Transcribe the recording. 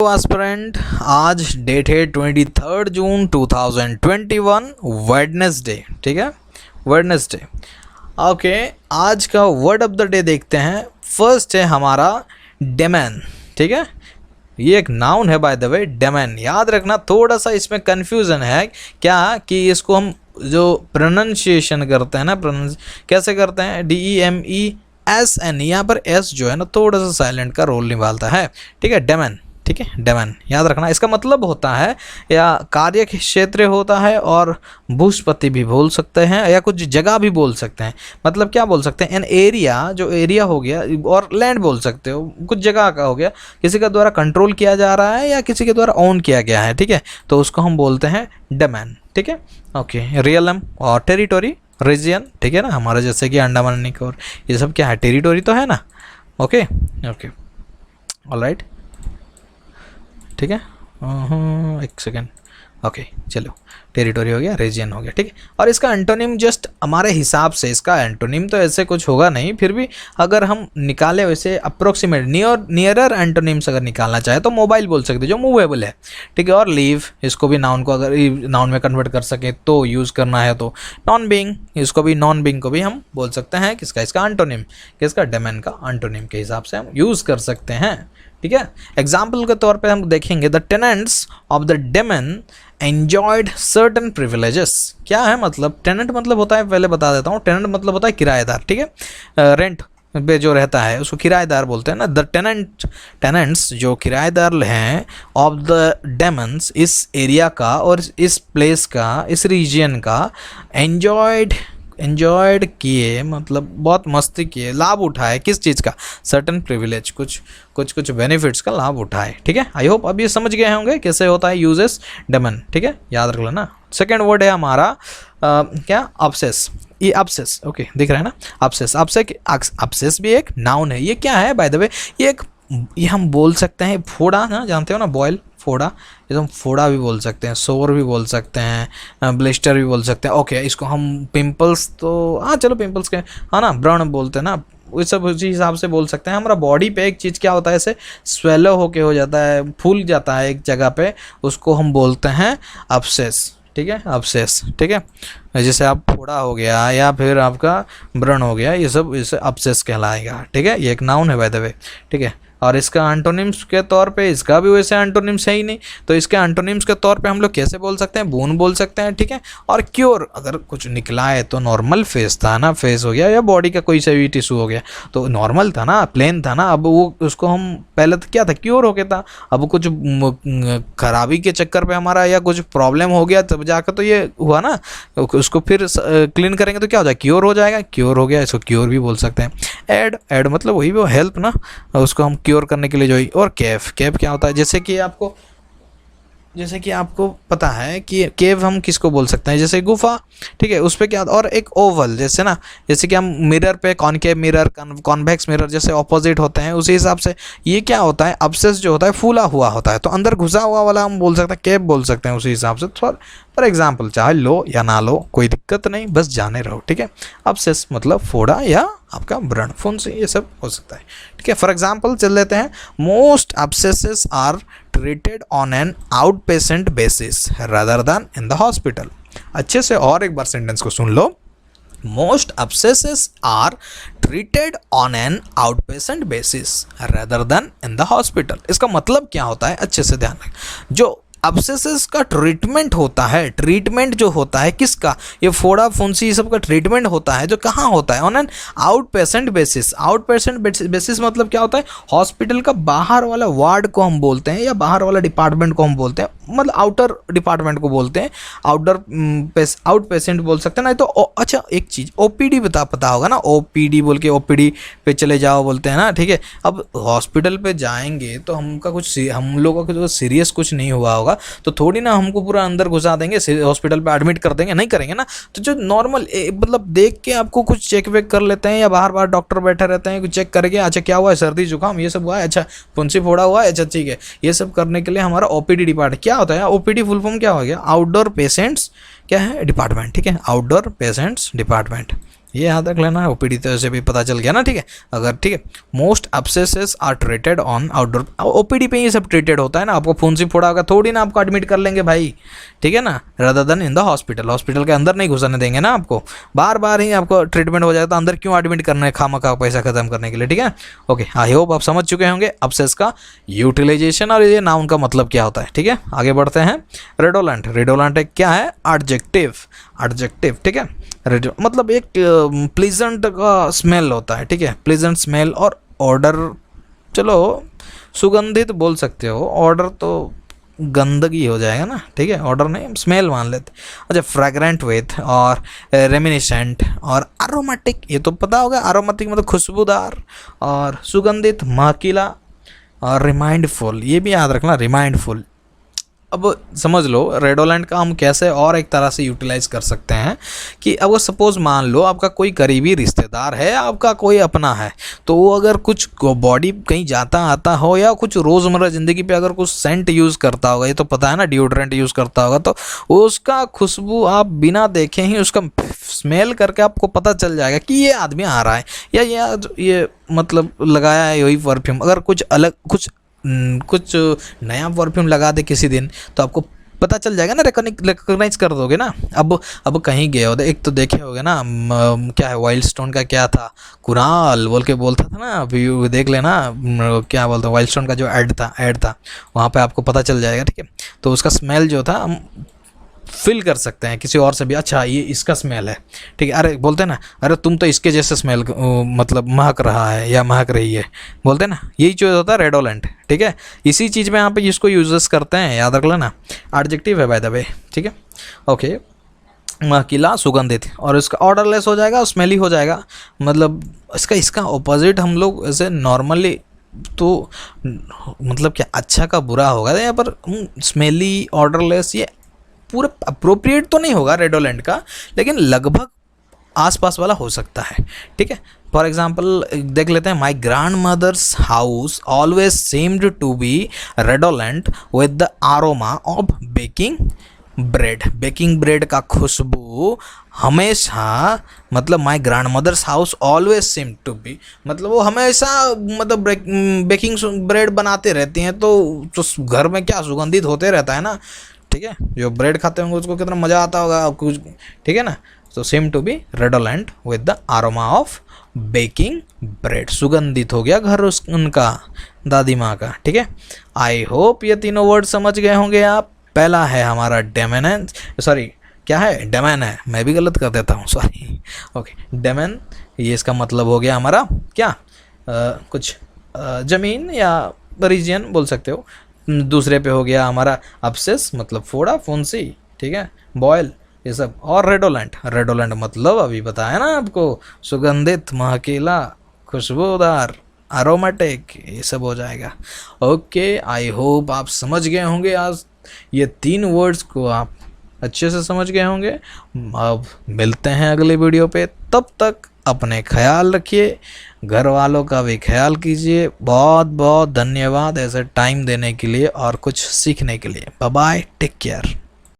तो एस्पिरेंट, आज डेट है 23 जून 2021 वेडनेसडे। ठीक है, वेडनेसडे। ओके, आज का वर्ड ऑफ द डे देखते हैं। फर्स्ट है हमारा डेमन। ठीक है, ये एक नाउन है बाय द वे, डेमन। याद रखना, थोड़ा सा इसमें कन्फ्यूज़न है क्या कि इसको हम जो प्रोनाउंसिएशन करते हैं ना, कैसे करते हैं, DEMESN, यहाँ पर S जो है ना थोड़ा सा साइलेंट का रोल निभाता है। ठीक है, डेमन। ठीक है, डेमन याद रखना। इसका मतलब होता है या कार्य क्षेत्र होता है, और भूस्पति भी बोल सकते हैं या कुछ जगह भी बोल सकते हैं। मतलब क्या बोल सकते हैं, एन एरिया, जो एरिया हो गया, और लैंड बोल सकते हो, कुछ जगह का हो गया, किसी का द्वारा कंट्रोल किया जा रहा है या किसी के द्वारा ओन किया गया है। ठीक है, तो उसको हम बोलते हैं डेमन। ठीक है, ओके। रियलम और टेरिटोरी, रीजियन। ठीक है ना, हमारा जैसे कि अंडमान निकोबार, ये सब क्या है, टेरिटोरी तो है ना। Okay okay, alright. ठीक है, एक सेकेंड। ओके, चलो, टेरिटोरी हो गया, रीजन हो गया। ठीक है, और इसका एंटोनिम जस्ट हमारे हिसाब से, इसका एंटोनिम तो ऐसे कुछ होगा नहीं, फिर भी अगर हम निकाले वैसे अप्रोक्सीमेट नियरर एंटोनिम्स अगर निकालना चाहे तो मोबाइल बोल सकते हैं, जो मूवेबल है। ठीक है, और लीव, इसको भी नाउन को अगर नाउन में कन्वर्ट कर सके तो यूज़ करना है तो नॉन बीइंग, इसको भी नॉन बीइंग को भी हम बोल सकते हैं। किसका, इसका एंटोनिम, किसका, डेमन का एंटोनिम के हिसाब से हम यूज़ कर सकते हैं। ठीक है, एग्जाम्पल के तौर पे हम देखेंगे, the tenants of the demon enjoyed certain privileges. क्या है मतलब, टेनेंट मतलब होता है, पहले बता देता हूँ, टेनेंट मतलब होता है किराएदार। ठीक है, रेंट पे जो रहता है उसको किराएदार बोलते हैं ना। द टेनेंट्स जो किराएदार हैं ऑफ द डेमन्स, इस एरिया का और इस प्लेस का, इस रीजन का, एंजॉयड किए मतलब बहुत मस्ती किए, लाभ उठाए। किस चीज़ का, सर्टन प्रिविलेज, कुछ बेनिफिट्स का लाभ उठाए। ठीक है, आई होप अब ये समझ गए होंगे कैसे होता है यूजेस डेमन। ठीक है, याद रख लेना। सेकेंड वर्ड है हमारा क्या, ऑब्सेस। ये ऑब्सेस, ओके, दिख रहा है ना, ऑब्सेस। ऑब्सेस भी एक नाउन है। ये क्या है बाय द वे, ये हम बोल सकते हैं फोड़ा ना, जानते हो ना, बॉयल फोड़ा, ये तो हम फोड़ा भी बोल सकते हैं, सोर भी बोल सकते हैं, ब्लिस्टर भी बोल सकते हैं। ओके, इसको हम पिंपल्स, तो हाँ चलो पिंपल्स के, हाँ ना, व्रण बोलते हैं ना, वो सब उसी हिसाब से बोल सकते हैं। हमारा बॉडी पे एक चीज़ क्या होता है, ऐसे स्वेलो होके हो जाता है, फूल जाता है एक जगह पे, उसको हम बोलते हैं अब्सेस। ठीक है, अब्सेस। ठीक है, जैसे आप फोड़ा हो गया या फिर आपका व्रण हो गया, ये सब इसे अब्सेस कहलाएगा। ठीक है, ये एक नाउन है बाय द वे। ठीक है, और इसका एंटोनिम्स के तौर पे, इसका भी वैसे एंटोनिम्स है ही नहीं, तो इसके एंटोनिम्स के तौर पे हम लोग कैसे बोल सकते हैं, बून बोल सकते हैं। ठीक है, और क्योर, अगर कुछ निकला है तो नॉर्मल फेस था ना, फेस हो गया या बॉडी का कोई सा भी टिश्यू हो गया तो नॉर्मल था ना, प्लेन था ना, अब वो उसको हम पहले तो क्या था, क्योर हो गया था, अब कुछ खराबी के चक्कर पे हमारा या कुछ प्रॉब्लम हो गया तब जाकर तो ये हुआ ना, उसको फिर क्लीन करेंगे तो क्या हो जाएगा, क्योर हो जाएगा, क्योर हो गया, इसको क्योर भी बोल सकते हैं। एड मतलब वही वो हेल्प ना, उसको हम क्योर करने के लिए जो। और केव क्या होता है, जैसे कि आपको पता है कि केव हम किसको बोल सकते हैं, जैसे गुफा। ठीक है, उस पर क्या, और एक ओवल, जैसे ना, जैसे कि हम मिरर पे कॉनकेव मिरर, कॉन्वेक्स मिरर जैसे ऑपोजिट होते हैं, उसी हिसाब से ये क्या होता है, अब्सेस जो होता है फूला हुआ होता है, तो अंदर घुसा हुआ वाला हम बोल सकते हैं केव बोल सकते हैं उसी हिसाब से। फॉर एग्जाम्पल, चाहे लो या ना लो कोई दिक्कत नहीं, बस जाने रहो। ठीक है, अब्सेस मतलब फोड़ा या आपका व्रण, फुंसी, ये सब हो सकता है। ठीक है, फॉर एग्जाम्पल चल लेते हैं, most abscesses are treated on an outpatient basis rather than in the hospital। अच्छे से और एक बार सेंटेंस को सुन लो, most abscesses are treated on an outpatient basis rather than in the hospital। इसका मतलब क्या होता है, अच्छे से ध्यान रखें, जो अब्सेसेस का ट्रीटमेंट होता है, ट्रीटमेंट जो होता है किसका, ये फोड़ा फुंसी सब का ट्रीटमेंट होता है, जो कहाँ होता है, on an out patient basis. Out patient basis मतलब क्या होता है, हॉस्पिटल का बाहर वाला वार्ड को हम बोलते हैं, या बाहर वाला डिपार्टमेंट को हम बोलते हैं, मतलब आउटर डिपार्टमेंट को बोलते हैं, आउट पेशेंट बोल सकते हैं ना। तो अच्छा एक चीज़, ओपीडी पता होगा ना, ओपीडी बोल के ओपीडी पे चले जाओ बोलते हैं ना। ठीक है, अब हॉस्पिटल पे जाएंगे तो हम लोगों का जो सीरियस कुछ नहीं हुआ होगा तो थोड़ी ना हमको पूरा अंदर घुसा देंगे, हॉस्पिटल पे एडमिट कर देंगे, नहीं करेंगे ना। तो जो नॉर्मल मतलब देख के आपको कुछ चेक वेक कर लेते हैं, या बाहर डॉक्टर बैठे रहते हैं, कुछ चेक करके, अच्छा क्या हुआ है, सर्दी जुकाम ये सब हुआ है, अच्छा फुंसी फोड़ा हुआ है, अच्छा ठीक है, ये सब करने के लिए हमारा ओपीडी डिपार्टमेंट क्या होता है, ओपीडी फुल फॉर्म क्या हो गया, आउटडोर पेशेंट्स क्या है डिपार्टमेंट। ठीक है, आउटडोर पेशेंट्स डिपार्टमेंट। ये याद रख लेना, ओपीडी तो ऐसे भी पता चल गया ना, ठीक है। अगर ठीक है, most abscesses are treated on outdoor, OPD पे ये सब ट्रीटेड होता है ना। आपको फुंसी फोड़ा होगा थोड़ी ना आपको एडमिट कर लेंगे भाई, ठीक है ना, rather then in the hospital. Hospital के अंदर नहीं घुसने देंगे ना आपको, बार बार ही आपको ट्रीटमेंट हो जाएगा तो अंदर क्यों एडमिट करना है खामखा पैसा खत्म करने के लिए, ठीक है। ओके, आई होप आप समझ चुके होंगे एब्सेस का यूटिलाइजेशन और ये नाउन का मतलब क्या होता है, ठीक है। आगे बढ़ते हैं। रेडोलेंट, रेडोलेंट एक क्या है, एडजेक्टिव, एडजेक्टिव, ठीक है। मतलब एक प्लीजेंट का स्मेल होता है, ठीक है, प्लीजेंट स्मेल। और ऑर्डर, चलो सुगंधित बोल सकते हो, ऑर्डर तो गंदगी हो जाएगा ना, ठीक है, ऑर्डर नहीं, स्मेल मान लेते। अच्छा, फ्रेग्रेंट विथ और रेमिनिसेंट और अरोमेटिक, ये तो पता होगा, अरोमेटिक मतलब खुशबूदार, और सुगंधित महकीला, और रिमाइंडफुल, ये भी याद रखना, रिमाइंडफुल। अब समझ लो रेडोलेंट का हम कैसे और एक तरह से यूटिलाइज कर सकते हैं कि अगर सपोज मान लो आपका कोई करीबी रिश्तेदार है, आपका कोई अपना है, तो वो अगर कुछ बॉडी कहीं जाता आता हो या कुछ रोज़मर्रा ज़िंदगी पे अगर कुछ सेंट यूज़ करता होगा, ये तो पता है ना, डिओड्रेंट यूज़ करता होगा, तो उसका खुशबू आप बिना देखे ही उसका स्मेल करके आपको पता चल जाएगा कि ये आदमी आ रहा है, या ये मतलब लगाया है यही परफ्यूम। अगर कुछ अलग कुछ नया परफ्यूम लगा दे किसी दिन, तो आपको पता चल जाएगा ना, रिकॉग्नाइज कर दोगे ना। अब कहीं गए हो, एक तो देखे होगे ना, क्या है, वाइल्ड स्टोन का क्या था, कुणाल बोल के बोलता था ना, अभी देख लेना, क्या बोलता, वाइल्ड स्टोन का जो ऐड था वहाँ पे आपको पता चल जाएगा, ठीक है। तो उसका स्मेल जो था हम फील कर सकते हैं किसी और से भी, अच्छा ये इसका स्मेल है, ठीक है। अरे बोलते हैं ना, अरे तुम तो इसके जैसे स्मेल मतलब महक रहा है या महक रही है, बोलते हैं ना, यही चीज़ होता है रेडोलेंट, ठीक है। इसी चीज़ में यहाँ पे इसको यूजेस करते हैं, याद रख लेना, एडजेक्टिव है बाय द वे, ठीक है। ओके, महकीला, सुगंधित, और इसका ऑर्डरलेस हो जाएगा, स्मेली हो जाएगा, मतलब इसका ऑपोजिट हम लोग ऐसे नॉर्मली तो मतलब क्या अच्छा का बुरा होगा, यहाँ पर स्मेली, ऑर्डरलेस, ये पूरा अप्रोप्रिएट तो नहीं होगा रेडोलेंट का, लेकिन लगभग आसपास वाला हो सकता है, ठीक है। फॉर एग्जाम्पल देख लेते हैं, my grandmother's house always seemed to be redolent with the aroma of baking bread. Baking bread का खुशबू हमेशा, मतलब my grandmother's house always seem to be, मतलब वो हमेशा मतलब बेकिंग ब्रेड बनाते रहती हैं, तो घर में क्या सुगंधित होते रहता है ना, ठीक है। जो ब्रेड खाते होंगे उसको कितना मज़ा आता होगा कुछ, ठीक है ना। तो same to be redolent with the aroma of baking bread, सुगंधित हो गया घर उनका, दादी माँ का, ठीक है। आई होप ये तीनों वर्ड समझ गए होंगे आप। पहला है हमारा डेमेनेंस, सॉरी क्या है, डेमेन है, मैं भी गलत कर देता हूँ, सॉरी। ओके, डेमेन, ये इसका मतलब हो गया हमारा क्या, कुछ ज़मीन या रीजन बोल सकते हो। दूसरे पे हो गया हमारा अब्सेस, मतलब फोड़ा, फुंसी, ठीक है, बॉयल, ये सब। और रेडोलेंट, रेडोलेंट मतलब अभी बताया ना आपको, सुगंधित, महकीला, खुशबूदार, अरोमेटिक, ये सब हो जाएगा। ओके, आई होप आप समझ गए होंगे, आज ये 3 वर्ड्स को आप अच्छे से समझ गए होंगे। अब मिलते हैं अगले वीडियो पे, तब तक अपने ख्याल रखिए, घर वालों का भी ख्याल कीजिए। बहुत बहुत धन्यवाद ऐसे टाइम देने के लिए और कुछ सीखने के लिए। Bye bye, take care.